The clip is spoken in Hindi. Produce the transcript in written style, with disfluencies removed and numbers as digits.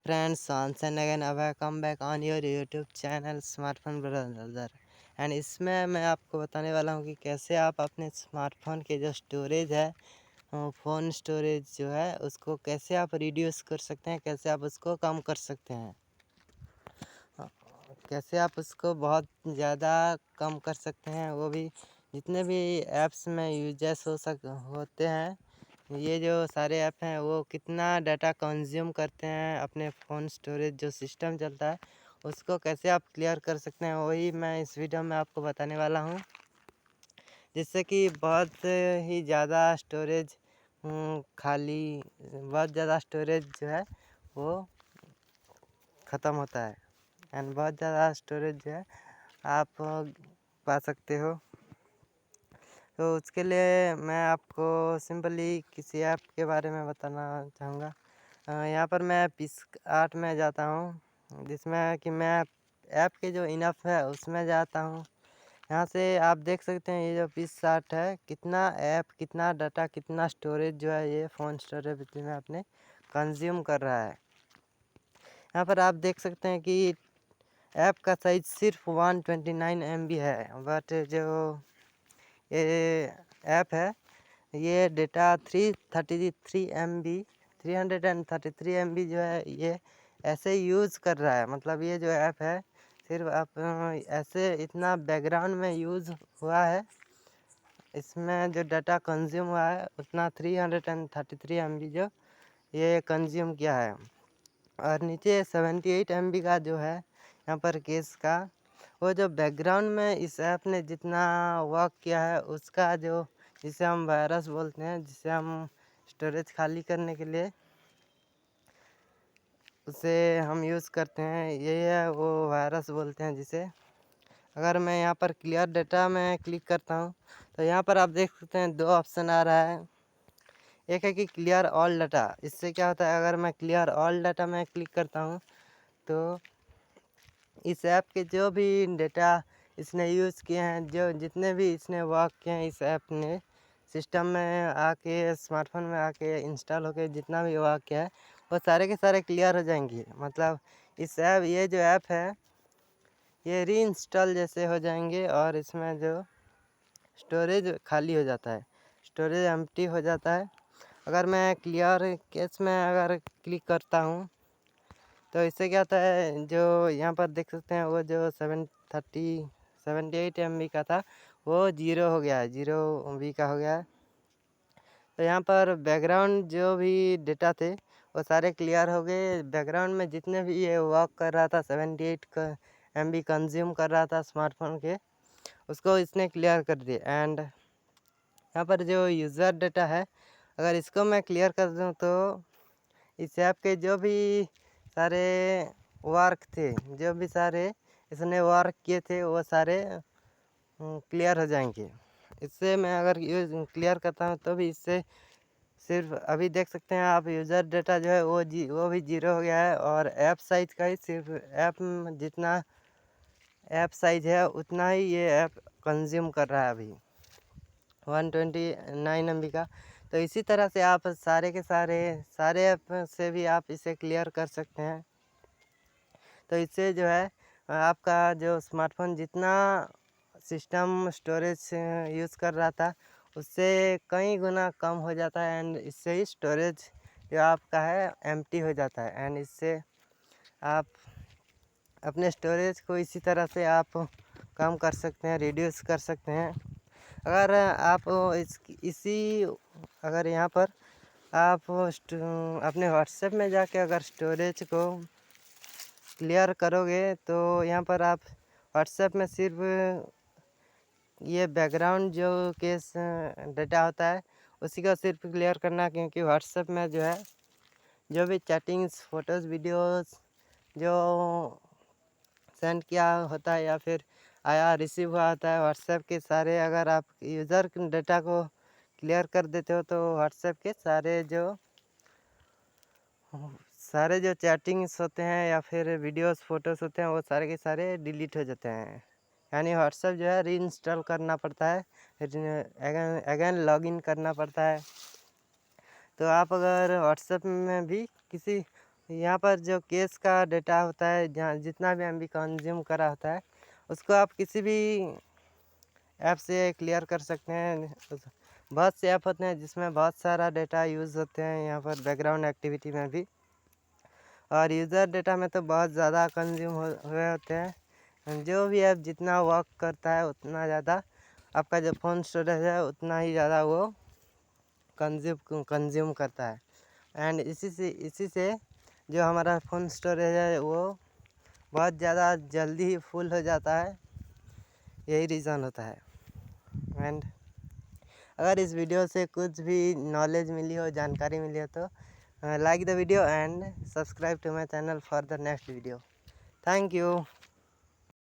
Friends, once and again I welcome back on your YouTube channel smartphone brother. And इसमें मैं आपको बताने वाला हूँ कि कैसे आप अपने स्मार्टफोन के जो स्टोरेज है, फ़ोन स्टोरेज जो है उसको कैसे आप रिड्यूस कर सकते हैं, कैसे आप उसको कम कर सकते हैं, अ, कैसे आप उसको बहुत ज़्यादा कम कर सकते हैं। वो भी जितने भी ऐप्स में यूजेस होते हैं, ये जो सारे ऐप हैं वो कितना डाटा कंज्यूम करते हैं, अपने फ़ोन स्टोरेज जो सिस्टम चलता है उसको कैसे आप क्लियर कर सकते हैं, वही मैं इस वीडियो में आपको बताने वाला हूँ। जिससे कि बहुत ही ज़्यादा स्टोरेज खाली बहुत ज़्यादा स्टोरेज जो है वो ख़त्म होता है एंड बहुत ज़्यादा स्टोरेज जो है आप पा सकते हो। तो उसके लिए मैं आपको सिंपली किसी ऐप के बारे में बताना चाहूँगा। यहाँ पर मैं पिक्सआर्ट में जाता हूँ, जिसमें कि मैं ऐप के जो इनफ है उसमें जाता हूँ। यहाँ से आप देख सकते हैं ये जो पिक्सआर्ट है, कितना ऐप, कितना डाटा, कितना स्टोरेज जो है ये फ़ोन स्टोरेज में अपने कंज्यूम कर रहा है। यहाँ पर आप देख सकते हैं कि ऐप का साइज़ सिर्फ 129 MB है, बट जो ये ऐप है ये डेटा 333 MB जो है ये ऐसे यूज़ कर रहा है। मतलब ये जो ऐप है सिर्फ आप ऐसे इतना बैकग्राउंड में यूज़ हुआ है, इसमें जो डाटा कंज्यूम हुआ है उतना 333 MB जो ये कंज्यूम किया है। और नीचे 78 MB का जो है यहाँ पर केस का, वो जो बैकग्राउंड में इस ऐप ने जितना वर्क किया है उसका जो, जिसे हम वायरस बोलते हैं, जिसे हम स्टोरेज खाली करने के लिए उसे हम यूज़ करते हैं, ये है वो वायरस बोलते हैं जिसे। अगर मैं यहाँ पर क्लियर डाटा में क्लिक करता हूँ तो यहाँ पर आप देख सकते हैं दो ऑप्शन आ रहा है। एक है कि क्लियर ऑल डाटा। इससे क्या होता है, अगर मैं क्लियर ऑल डाटा में क्लिक करता हूँ तो इस ऐप के जो भी डेटा इसने यूज़ किए हैं, जो जितने भी इसने वर्क किए हैं इस ऐप ने सिस्टम में आके, स्मार्टफोन में आके इंस्टॉल होके जितना भी वर्क किया है वो सारे के सारे क्लियर हो जाएंगे। मतलब इस ऐप, ये जो ऐप है ये रीइंस्टॉल जैसे हो जाएंगे और इसमें जो स्टोरेज खाली हो जाता है, स्टोरेज एम्प्टी हो जाता है। अगर मैं क्लियर केस में अगर क्लिक करता हूँ तो इससे क्या होता है, जो यहाँ पर देख सकते हैं वो जो 78 MB का था वो ज़ीरो हो गया है, 0 MB का हो गया है। तो यहाँ पर बैकग्राउंड जो भी डेटा थे वो सारे क्लियर हो गए। बैकग्राउंड में जितने भी ये वर्क कर रहा था, 78 MB कंज्यूम कर रहा था स्मार्टफोन के, उसको इसने क्लियर कर दिया। एंड यहाँ पर जो यूज़र डेटा है, अगर इसको मैं क्लियर कर दूँ तो इस ऐप के जो भी सारे वर्क थे, जो भी सारे इसने वर्क किए थे वो सारे क्लियर हो जाएंगे। इससे मैं अगर यूज़ क्लियर करता हूँ तो भी इससे सिर्फ अभी देख सकते हैं आप, यूज़र डेटा जो है वो भी ज़ीरो हो गया है और ऐप साइज़ का ही सिर्फ ऐप जितना ऐप साइज़ है उतना ही ये ऐप कंज्यूम कर रहा है अभी, 129 MB का। तो इसी तरह से आप सारे के सारे ऐप से भी आप इसे क्लियर कर सकते हैं। तो इससे जो है आपका जो स्मार्टफोन जितना सिस्टम स्टोरेज यूज़ कर रहा था उससे कई गुना कम हो जाता है एंड इससे ही स्टोरेज जो आपका है एम्प्टी हो जाता है। एंड इससे आप अपने स्टोरेज को इसी तरह से आप कम कर सकते हैं, रिड्यूस कर सकते हैं। अगर आप अगर यहाँ पर आप अपने व्हाट्सएप में जाके अगर स्टोरेज को क्लियर करोगे तो यहाँ पर आप व्हाट्सएप में सिर्फ ये बैकग्राउंड जो केस डेटा होता है उसी का सिर्फ क्लियर करना, क्योंकि व्हाट्सएप में जो है जो भी चैटिंग्स, फ़ोटोज़, वीडियोस जो सेंड किया होता है या फिर आया रिसीव हुआ होता है व्हाट्सएप के सारे, अगर आप यूज़र डेटा को क्लियर कर देते हो तो व्हाट्सएप के सारे जो चैटिंग्स होते हैं या फिर वीडियोस, फ़ोटोज़ होते हैं वो सारे के सारे डिलीट हो जाते हैं। यानी व्हाट्सएप जो है रीइंस्टॉल करना पड़ता है, अगेन अगेन लॉगिन करना पड़ता है। तो आप अगर व्हाट्सएप में भी किसी यहाँ पर जो केस का डेटा होता है, जहाँ जितना भी MB कंज्यूम करा होता है, उसको आप किसी भी ऐप से क्लियर कर सकते हैं। बहुत से ऐप होते हैं जिसमें बहुत सारा डेटा यूज़ होते हैं, यहाँ पर बैकग्राउंड एक्टिविटी में भी। और यूज़र डेटा में तो बहुत ज़्यादा कंज्यूम हुए होते हैं। जो भी ऐप जितना वर्क करता है उतना ज़्यादा आपका जो फ़ोन स्टोरेज है उतना ही ज़्यादा वो कंज्यूम करता है। एंड इसी से जो हमारा फ़ोन स्टोरेज है वो बहुत ज़्यादा जल्दी ही फुल हो जाता है, यही रीज़न होता है। एंड अगर इस वीडियो से कुछ भी नॉलेज मिली हो, जानकारी मिली हो, तो like the video and subscribe to my channel for the next video. Thank you.